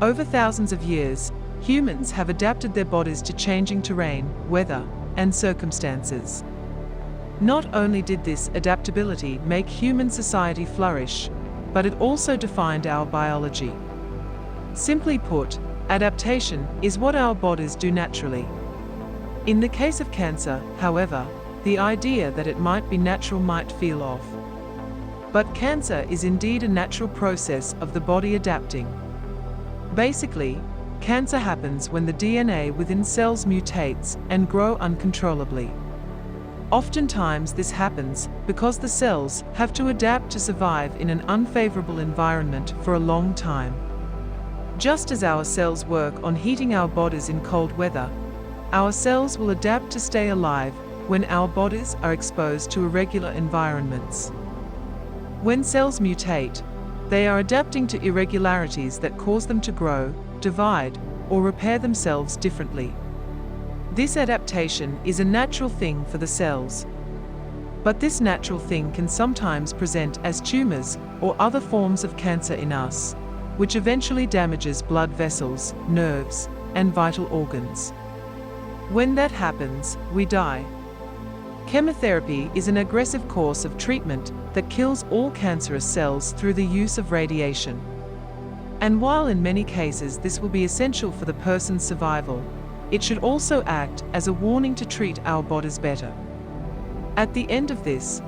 Over thousands of years, humans have adapted their bodies to changing terrain, weather, and circumstances. Not only did this adaptability make human society flourish, but it also defined our biology. Simply put, adaptation is what our bodies do naturally. In the case of cancer, however, the idea that it might be natural might feel off. But cancer is indeed a natural process of the body adapting. Basically, cancer happens when the DNA within cells mutates and grow uncontrollably. Oftentimes this happens because the cells have to adapt to survive in an unfavorable environment for a long time. Just as our cells work on heating our bodies in cold weather, our cells will adapt to stay alive when our bodies are exposed to irregular environments. When cells mutate, they are adapting to irregularities that cause them to grow, divide, or repair themselves differently. This adaptation is a natural thing for the cells. But this natural thing can sometimes present as tumors or other forms of cancer in us, which eventually damages blood vessels, nerves, and vital organs. When that happens, we die. Chemotherapy is an aggressive course of treatment that kills all cancerous cells through the use of radiation. And while in many cases this will be essential for the person's survival, it should also act as a warning to treat our bodies better. At the end of this,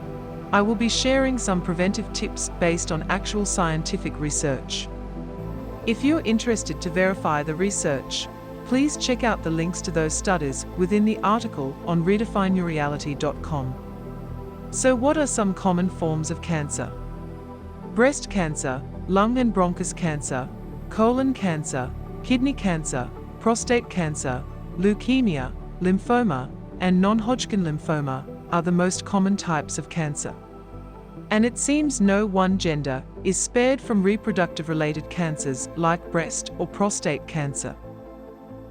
I will be sharing some preventive tips based on actual scientific research. If you're interested to verify the research, please check out the links to those studies within the article on redefineyourreality.com. So what are some common forms of cancer? Breast cancer, lung and bronchus cancer, colon cancer, kidney cancer, prostate cancer, leukemia, lymphoma, and non-Hodgkin lymphoma are the most common types of cancer. And it seems no one gender is spared from reproductive-related cancers like breast or prostate cancer.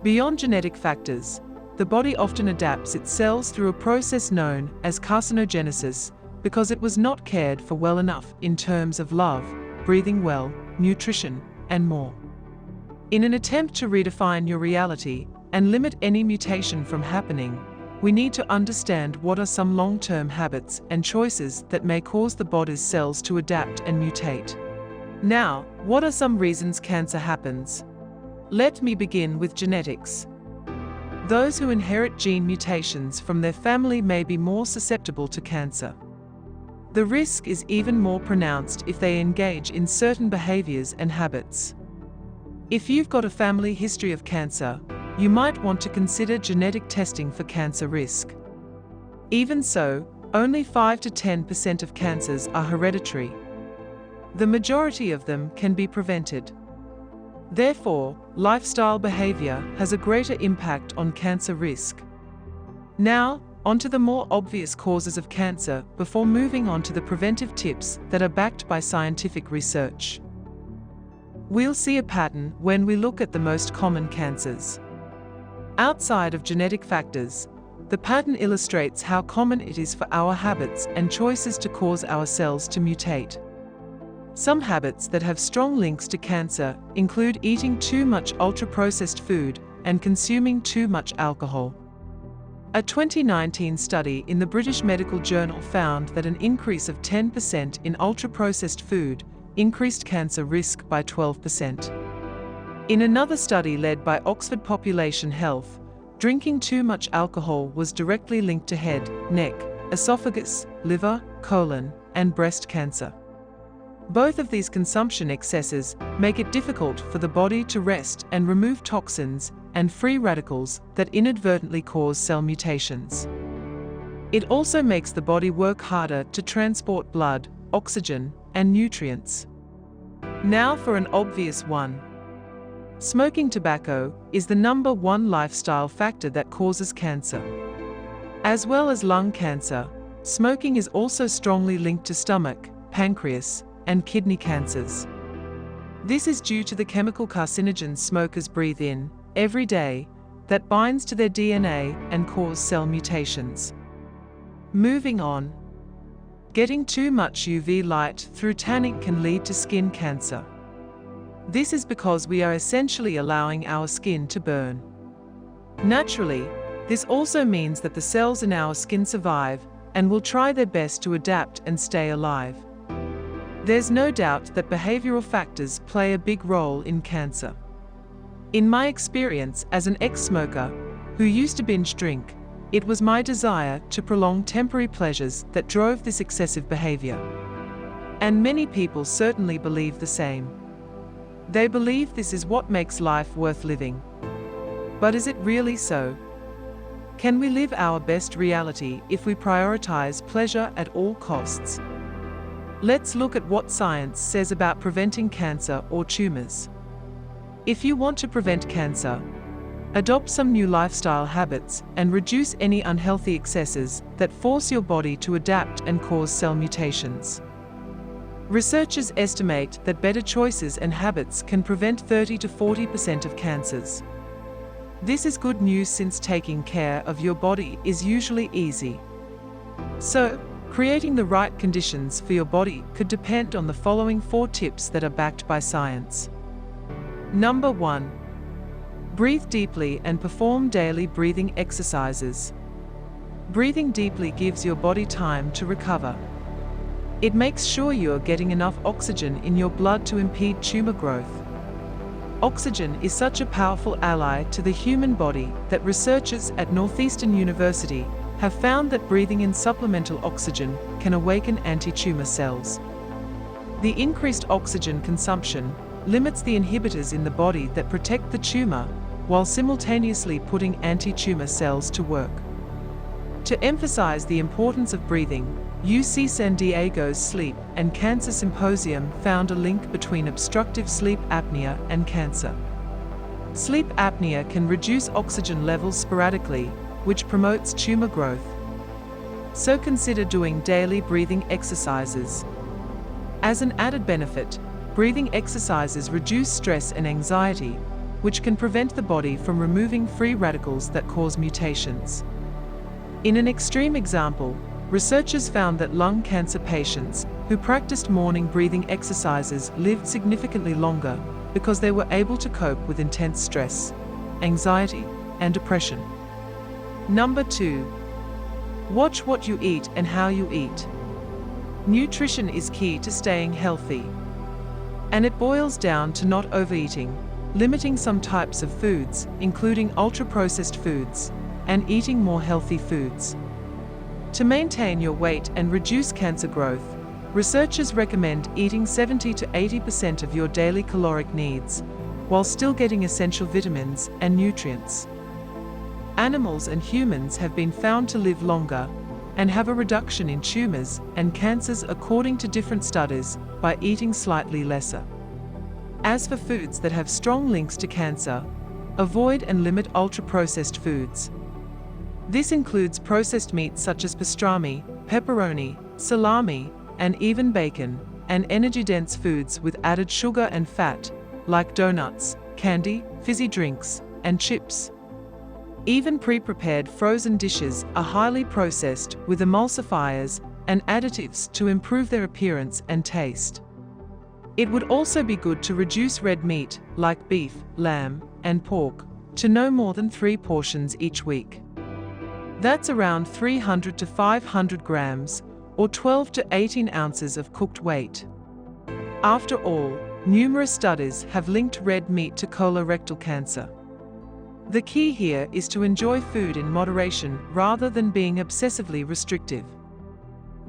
Beyond genetic factors, the body often adapts its cells through a process known as carcinogenesis because it was not cared for well enough in terms of love, breathing well, nutrition, and more. In an attempt to redefine your reality and limit any mutation from happening, we need to understand what are some long-term habits and choices that may cause the body's cells to adapt and mutate. Now, what are some reasons cancer happens? Let me begin with genetics. Those who inherit gene mutations from their family may be more susceptible to cancer. The risk is even more pronounced if they engage in certain behaviors and habits. If you've got a family history of cancer, you might want to consider genetic testing for cancer risk. Even so, only 5 to 10% of cancers are hereditary. The majority of them can be prevented. Therefore, lifestyle behavior has a greater impact on cancer risk. Now, onto the more obvious causes of cancer before moving on to the preventive tips that are backed by scientific research. We'll see a pattern when we look at the most common cancers. Outside of genetic factors, the pattern illustrates how common it is for our habits and choices to cause our cells to mutate. Some habits that have strong links to cancer include eating too much ultra-processed food and consuming too much alcohol. A 2019 study in the British Medical Journal found that an increase of 10% in ultra-processed food increased cancer risk by 12%. In another study led by Oxford Population Health, drinking too much alcohol was directly linked to head, neck, esophagus, liver, colon, and breast cancer. Both of these consumption excesses make it difficult for the body to rest and remove toxins and free radicals that inadvertently cause cell mutations. It also makes the body work harder to transport blood, oxygen, and nutrients. Now for an obvious one. Smoking tobacco is the #1 lifestyle factor that causes cancer. As well as lung cancer, smoking is also strongly linked to stomach, pancreas, and kidney cancers. This is due to the chemical carcinogens smokers breathe in every day that binds to their DNA and cause cell mutations. Moving on. Getting too much UV light through tanning can lead to skin cancer. This is because we are essentially allowing our skin to burn. Naturally, this also means that the cells in our skin survive and will try their best to adapt and stay alive. There's no doubt that behavioral factors play a big role in cancer. In my experience as an ex-smoker who used to binge drink, it was my desire to prolong temporary pleasures that drove this excessive behavior. And many people certainly believe the same. They believe this is what makes life worth living. But is it really so? Can we live our best reality if we prioritize pleasure at all costs? Let's look at what science says about preventing cancer or tumors. If you want to prevent cancer, adopt some new lifestyle habits and reduce any unhealthy excesses that force your body to adapt and cause cell mutations. Researchers estimate that better choices and habits can prevent 30 to 40% of cancers. This is good news since taking care of your body is usually easy. So, creating the right conditions for your body could depend on the following 4 tips that are backed by science. Number 1. Breathe deeply and perform daily breathing exercises. Breathing deeply gives your body time to recover. It makes sure you are getting enough oxygen in your blood to impede tumor growth. Oxygen is such a powerful ally to the human body that researchers at Northeastern University have found that breathing in supplemental oxygen can awaken anti-tumor cells. The increased oxygen consumption limits the inhibitors in the body that protect the tumor, while simultaneously putting anti-tumor cells to work. To emphasize the importance of breathing, UC San Diego's Sleep and Cancer Symposium found a link between obstructive sleep apnea and cancer. Sleep apnea can reduce oxygen levels sporadically, which promotes tumor growth. So consider doing daily breathing exercises. As an added benefit, breathing exercises reduce stress and anxiety, which can prevent the body from removing free radicals that cause mutations. In an extreme example, researchers found that lung cancer patients who practiced morning breathing exercises lived significantly longer because they were able to cope with intense stress, anxiety, and depression. Number 2. Watch what you eat and how you eat. Nutrition is key to staying healthy. And it boils down to not overeating, limiting some types of foods, including ultra-processed foods, and eating more healthy foods. To maintain your weight and reduce cancer growth, researchers recommend eating 70 to 80% of your daily caloric needs, while still getting essential vitamins and nutrients. Animals and humans have been found to live longer and have a reduction in tumors and cancers according to different studies by eating slightly lesser. As for foods that have strong links to cancer, avoid and limit ultra-processed foods. This includes processed meats such as pastrami, pepperoni, salami, and even bacon, and energy-dense foods with added sugar and fat, like donuts, candy, fizzy drinks, and chips. Even pre-prepared frozen dishes are highly processed with emulsifiers and additives to improve their appearance and taste. It would also be good to reduce red meat, like beef, lamb, and pork, to no more than 3 portions each week. That's around 300 to 500 grams, or 12 to 18 ounces of cooked weight. After all, numerous studies have linked red meat to colorectal cancer. The key here is to enjoy food in moderation rather than being obsessively restrictive.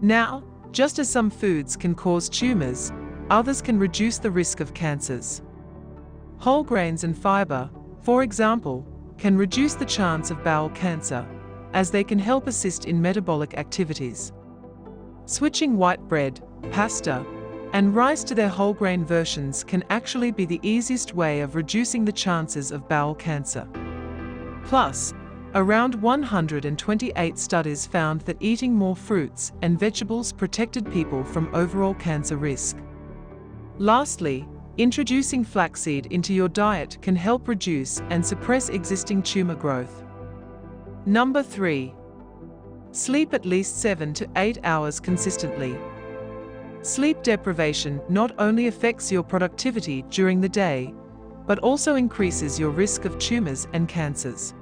Now, just as some foods can cause tumors, others can reduce the risk of cancers. Whole grains and fiber, for example, can reduce the chance of bowel cancer, as they can help assist in metabolic activities. Switching white bread, pasta, and rice to their whole grain versions can actually be the easiest way of reducing the chances of bowel cancer. Plus, around 128 studies found that eating more fruits and vegetables protected people from overall cancer risk. Lastly, introducing flaxseed into your diet can help reduce and suppress existing tumor growth. Number 3. Sleep at least 7 to 8 hours consistently. Sleep deprivation not only affects your productivity during the day, but also increases your risk of tumors and cancers.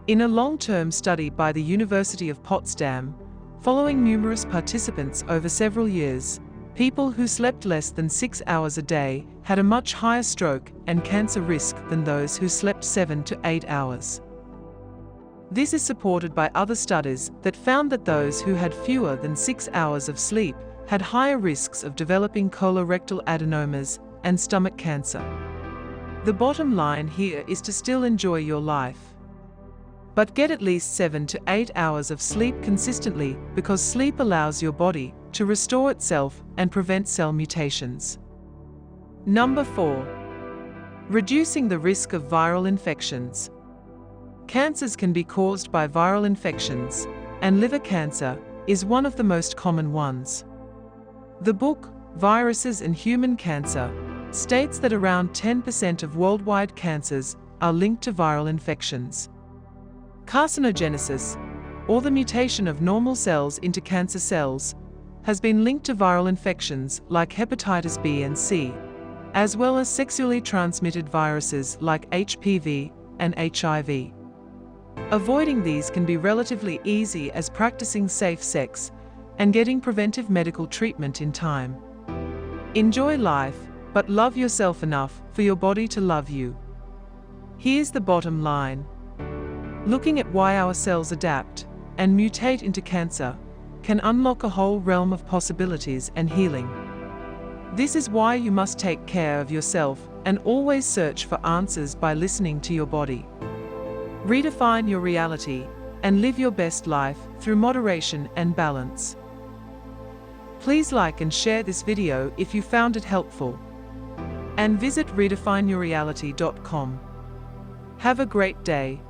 In a long-term study by the University of Potsdam, following numerous participants over several years, people who slept less than 6 hours a day had a much higher stroke and cancer risk than those who slept 7 to 8 hours. This is supported by other studies that found that those who had fewer than 6 hours of sleep had higher risks of developing colorectal adenomas and stomach cancer. The bottom line here is to still enjoy your life, but get at least 7 to 8 hours of sleep consistently, because sleep allows your body to restore itself and prevent cell mutations. Number 4. Reducing the risk of viral infections. Cancers can be caused by viral infections, and liver cancer is one of the most common ones. The book, Viruses and Human Cancer, states that around 10% of worldwide cancers are linked to viral infections. Carcinogenesis, or the mutation of normal cells into cancer cells, has been linked to viral infections like hepatitis B and C, as well as sexually transmitted viruses like HPV and HIV. Avoiding these can be relatively easy as practicing safe sex and getting preventive medical treatment in time. Enjoy life, but love yourself enough for your body to love you. Here's the bottom line. Looking at why our cells adapt and mutate into cancer can unlock a whole realm of possibilities and healing. This is why you must take care of yourself and always search for answers by listening to your body. Redefine your reality and live your best life through moderation and balance. Please like and share this video if you found it helpful. And visit redefineyourreality.com. Have a great day.